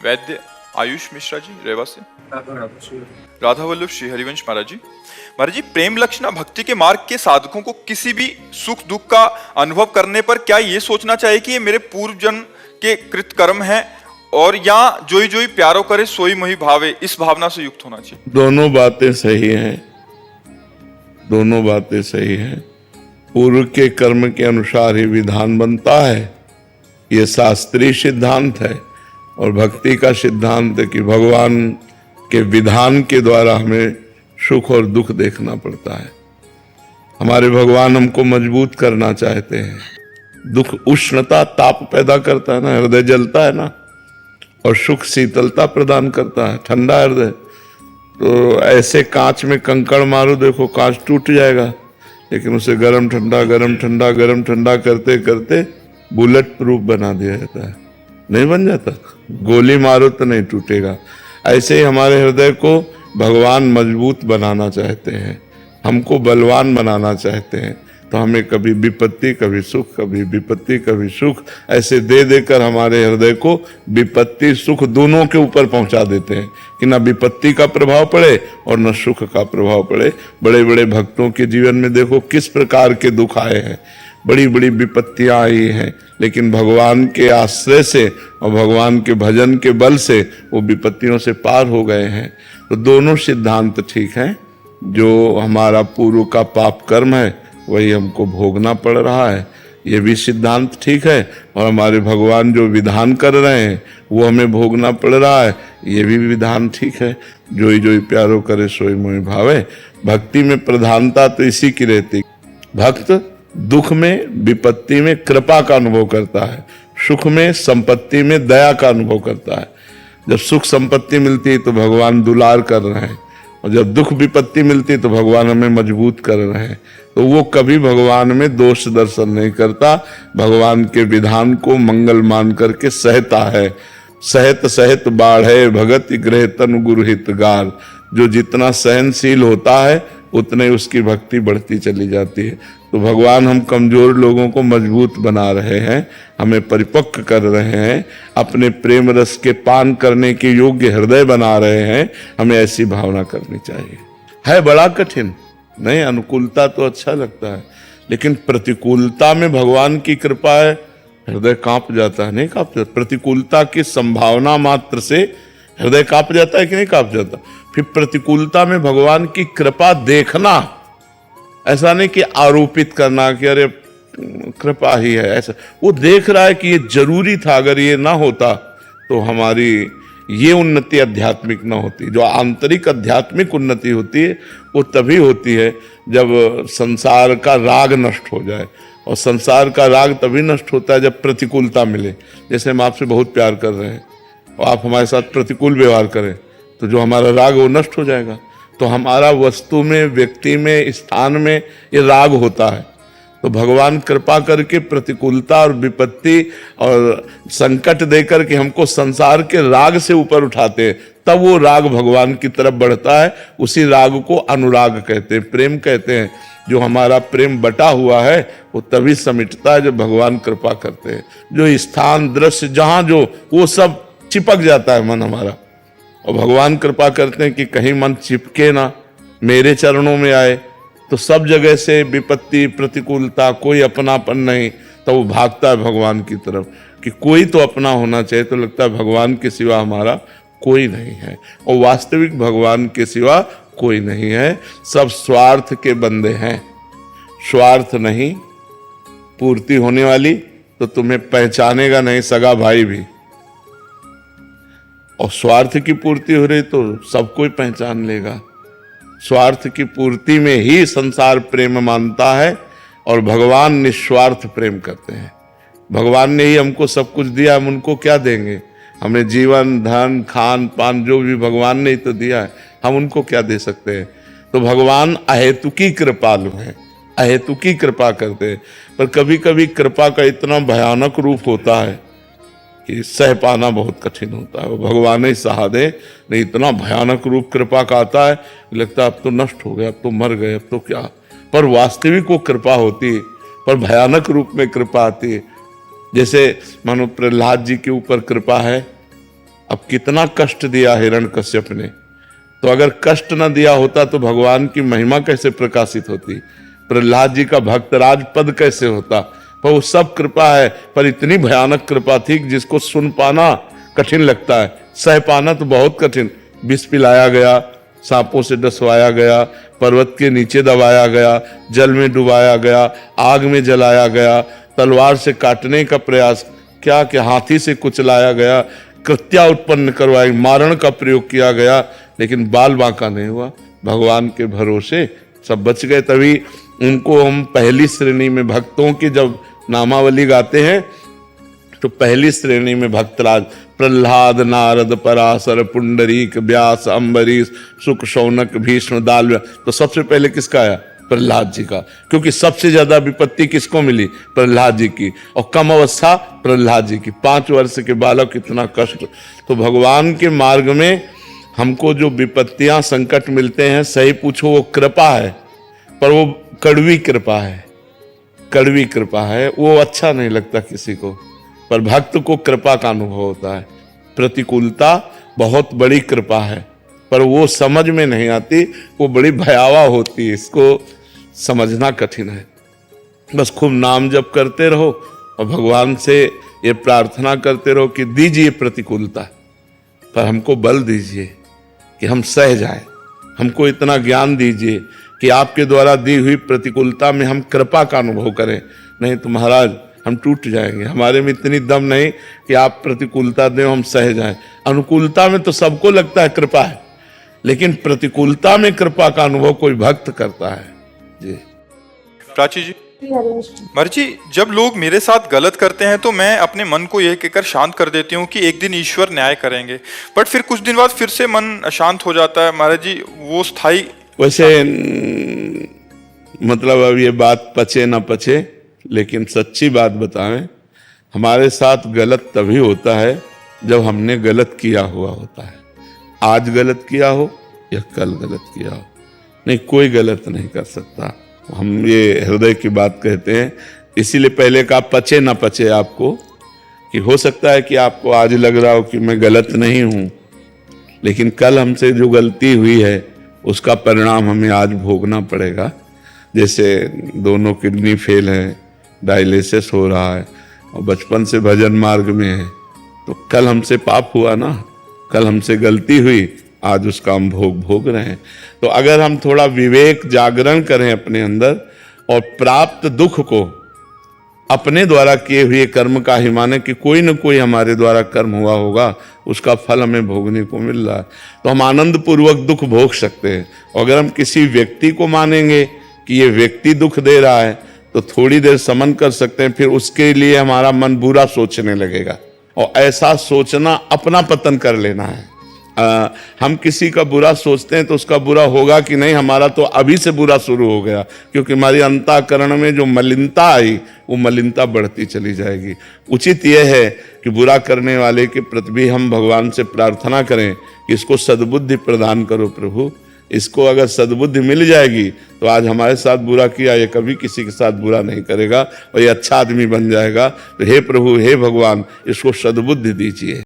वैद्य आयुष मिश्रा जी रेवा से। राधा वल्लभ श्री हरिवंश महाराज जी। महाराज जी, प्रेम लक्षणा भक्ति के मार्ग के साधकों को किसी भी सुख दुख का अनुभव करने पर क्या ये सोचना चाहिए कि ये मेरे पूर्व जन्म के कृत कर्म है, और या जोई जोई प्यारो करे सोई मोहि भावे, इस भावना से युक्त होना चाहिए? दोनों बातें सही हैं, दोनों बातें सही हैं। पूर्व के कर्म के अनुसार ही विधान बनता है, ये शास्त्रीय सिद्धांत है। और भक्ति का सिद्धांत है कि भगवान के विधान के द्वारा हमें सुख और दुख देखना पड़ता है। हमारे भगवान हमको मजबूत करना चाहते हैं। दुख उष्णता ताप पैदा करता है ना, हृदय जलता है ना, और सुख शीतलता प्रदान करता है, ठंडा हृदय। तो ऐसे कांच में कंकड़ मारो, देखो कांच टूट जाएगा, लेकिन उसे गरम ठंडा गरम ठंडा गरम ठंडा करते करते बुलेट प्रूफ बना दिया जाता है, नहीं बन जाता? गोली मारो तो नहीं टूटेगा। ऐसे ही हमारे हृदय को भगवान मजबूत बनाना चाहते हैं, हमको बलवान बनाना चाहते हैं। तो हमें कभी विपत्ति कभी सुख, कभी विपत्ति कभी सुख, ऐसे दे देकर हमारे हृदय को विपत्ति सुख दोनों के ऊपर पहुंचा देते हैं कि ना विपत्ति का प्रभाव पड़े और न सुख का प्रभाव पड़े। बड़े बड़े भक्तों के जीवन में देखो किस प्रकार के दुख आए हैं, बड़ी बड़ी विपत्तियां आई हैं, लेकिन भगवान के आश्रय से और भगवान के भजन के बल से वो विपत्तियों से पार हो गए हैं। तो दोनों सिद्धांत ठीक हैं। जो हमारा पूर्व का पाप कर्म है वही हमको भोगना पड़ रहा है, ये भी सिद्धांत ठीक है। और हमारे भगवान जो विधान कर रहे हैं वो हमें भोगना पड़ रहा है, ये भी विधान ठीक है। जोई जोई प्यारो करे सोई मोहि भावे। भक्ति में प्रधानता तो इसी की रहती। भक्त दुख में विपत्ति में कृपा का अनुभव करता है, सुख में संपत्ति में दया का अनुभव करता है। जब सुख संपत्ति मिलती है तो भगवान दुलार कर रहे हैं, और जब दुख विपत्ति मिलती है तो भगवान हमें मजबूत कर रहे हैं। तो वो कभी भगवान में दोष दर्शन नहीं करता, भगवान के विधान को मंगल मान करके सहता है। सहत सहत बाढ़े भगत गृह तनु गुरु हितगार। जो जितना सहनशील होता है उतने उसकी भक्ति बढ़ती चली जाती है। तो भगवान हम कमजोर लोगों को मजबूत बना रहे हैं, हमें परिपक्व कर रहे हैं, अपने प्रेम रस के पान करने के योग्य हृदय बना रहे हैं। हमें ऐसी भावना करनी चाहिए। है बड़ा कठिन नहीं, अनुकूलता तो अच्छा लगता है, लेकिन प्रतिकूलता में भगवान की कृपा है, हृदय कांप जाता है। नहीं कांप जाता? प्रतिकूलता की संभावना मात्र से हृदय कांप जाता है कि नहीं कांप जाता? फिर प्रतिकूलता में भगवान की कृपा देखना, ऐसा नहीं कि आरोपित करना कि अरे कृपा ही है, ऐसा। वो देख रहा है कि ये जरूरी था, अगर ये ना होता तो हमारी ये उन्नति आध्यात्मिक ना होती। जो आंतरिक आध्यात्मिक उन्नति होती है वो तभी होती है जब संसार का राग नष्ट हो जाए, और संसार का राग तभी नष्ट होता है जब प्रतिकूलता मिले। जैसे हम आपसे बहुत प्यार कर रहे हैं और आप हमारे साथ प्रतिकूल व्यवहार करें तो जो हमारा राग वो नष्ट हो जाएगा। तो हमारा वस्तु में, व्यक्ति में, स्थान में ये राग होता है। तो भगवान कृपा करके प्रतिकूलता और विपत्ति और संकट देकर के हमको संसार के राग से ऊपर उठाते हैं, तब वो राग भगवान की तरफ बढ़ता है। उसी राग को अनुराग कहते हैं, प्रेम कहते हैं। जो हमारा प्रेम बटा हुआ है वो तभी समिटता है जब भगवान कृपा करते हैं। जो स्थान दृश्य जहां जो वो सब चिपक जाता है मन हमारा, और भगवान कृपा करते हैं कि कहीं मन चिपके ना, मेरे चरणों में आए। तो सब जगह से विपत्ति प्रतिकूलता, कोई अपनापन नहीं, तो वो भागता है भगवान की तरफ कि कोई तो अपना होना चाहिए। तो लगता है भगवान के सिवा हमारा कोई नहीं है, और वास्तविक भगवान के सिवा कोई नहीं है। सब स्वार्थ के बंदे हैं, स्वार्थ नहीं पूर्ति होने वाली तो तुम्हें पहचानेगा नहीं सगा भाई भी, और स्वार्थ की पूर्ति हो रही तो सब कोई पहचान लेगा। स्वार्थ की पूर्ति में ही संसार प्रेम मानता है, और भगवान निस्वार्थ प्रेम करते हैं। भगवान ने ही हमको सब कुछ दिया, हम उनको क्या देंगे? हमें जीवन धन खान पान जो भी भगवान ने ही तो दिया है, हम उनको क्या दे सकते हैं? तो भगवान अहेतुकी कृपालु हैं, अहेतुकी कृपा करते हैं। पर कभी कभी कृपा का इतना भयानक रूप होता है कि सह पाना बहुत कठिन होता है। वो भगवान ही सहा दे, नहीं इतना भयानक रूप कृपा का आता है, लगता है अब तो नष्ट हो गया, अब तो मर गए, अब तो क्या। पर वास्तविक वो कृपा होती है, पर भयानक रूप में कृपा आती है। जैसे मानो प्रहलाद जी के ऊपर कृपा है, अब कितना कष्ट दिया हिरण्यकश्यप ने, तो अगर कष्ट न दिया होता तो भगवान की महिमा कैसे प्रकाशित होती, प्रहलाद जी का भक्तराज पद कैसे होता। पर वो सब कृपा है, पर इतनी भयानक कृपा थी कि जिसको सुन पाना कठिन लगता है, सह पाना तो बहुत कठिन। विष पिलाया गया, सांपों से डसवाया गया, पर्वत के नीचे दबाया गया, जल में डुबाया गया, आग में जलाया गया, तलवार से काटने का प्रयास, क्या क्या हाथी से कुचलाया गया, कृत्या उत्पन्न करवाई, मारण का प्रयोग किया गया, लेकिन बाल बांका नहीं हुआ। भगवान के भरोसे सब बच गए। तभी उनको हम पहली श्रेणी में, भक्तों की जब नामावली गाते हैं तो पहली श्रेणी में भक्तराज प्रहलाद, नारद, पराशर, पुंडरीक, व्यास, अम्बरीश, शुक, शौनक, भीष्म, दाल, तो सबसे पहले किसका आया? प्रहलाद जी का, क्योंकि सबसे ज्यादा विपत्ति किसको मिली? प्रहलाद जी की, और कम अवस्था प्रहलाद जी की, 5 वर्ष के बालक, कितना कष्ट। तो भगवान के मार्ग में हमको जो विपत्तियां, संकट मिलते हैं, सही पूछो वो कृपा है, पर वो कड़वी कृपा है, कड़वी कृपा है, वो अच्छा नहीं लगता किसी को, पर भक्त को कृपा का अनुभव होता है। प्रतिकूलता बहुत बड़ी कृपा है, पर वो समझ में नहीं आती, वो बड़ी भयावह होती है, इसको समझना कठिन है। बस खूब नाम जप करते रहो और भगवान से ये प्रार्थना करते रहो कि दीजिए प्रतिकूलता, पर हमको बल दीजिए कि हम सह जाए, हमको इतना ज्ञान दीजिए कि आपके द्वारा दी हुई प्रतिकूलता में हम कृपा का अनुभव करें। नहीं तो महाराज हम टूट जाएंगे, हमारे में इतनी दम नहीं कि आप प्रतिकूलता दें हम सह जाएं। अनुकूलता में तो सबको लगता है कृपा है, लेकिन प्रतिकूलता में कृपा का अनुभव कोई भक्त करता है। जी प्राची जी, महाराज जी, जब लोग मेरे साथ गलत करते हैं तो मैं अपने मन को यह कहकर शांत कर देती हूँ कि एक दिन ईश्वर न्याय करेंगे, बट फिर कुछ दिन बाद फिर से मन अशांत हो जाता है। महाराज जी, वो स्थायी वैसे मतलब अब ये बात पचे ना पचे, लेकिन सच्ची बात बताएं, हमारे साथ गलत तभी होता है जब हमने गलत किया हुआ होता है। आज गलत किया हो या कल गलत किया हो, नहीं, कोई गलत नहीं कर सकता। हम ये हृदय की बात कहते हैं, इसीलिए पहले कहा पचे ना पचे आपको, कि हो सकता है कि आपको आज लग रहा हो कि मैं गलत नहीं हूं, लेकिन कल हमसे जो गलती हुई है उसका परिणाम हमें आज भोगना पड़ेगा। जैसे दोनों किडनी फेल है, डायलिसिस हो रहा है और बचपन से भजन मार्ग में है, तो कल हमसे पाप हुआ ना, कल हमसे गलती हुई, आज उसका हम भोग रहे हैं। तो अगर हम थोड़ा विवेक जागरण करें अपने अंदर और प्राप्त दुख को अपने द्वारा किए हुए कर्म का ही माने कि कोई न कोई हमारे द्वारा कर्म हुआ होगा, उसका फल हमें भोगने को मिल रहा है, तो हम आनंद पूर्वक दुख भोग सकते हैं। और अगर हम किसी व्यक्ति को मानेंगे कि ये व्यक्ति दुख दे रहा है तो थोड़ी देर समन कर सकते हैं, फिर उसके लिए हमारा मन बुरा सोचने लगेगा, और ऐसा सोचना अपना पतन कर लेना है। हम किसी का बुरा सोचते हैं तो उसका बुरा होगा कि नहीं, हमारा तो अभी से बुरा शुरू हो गया, क्योंकि हमारी अंतःकरण में जो मलिनता आई वो मलिनता बढ़ती चली जाएगी। उचित यह है कि बुरा करने वाले के प्रति भी हम भगवान से प्रार्थना करें कि इसको सद्बुद्धि प्रदान करो प्रभु, इसको अगर सद्बुद्धि मिल जाएगी तो आज हमारे साथ बुरा किया, ये कभी किसी के साथ बुरा नहीं करेगा और ये अच्छा आदमी बन जाएगा। तो हे प्रभु, हे भगवान, इसको सद्बुद्धि दीजिए।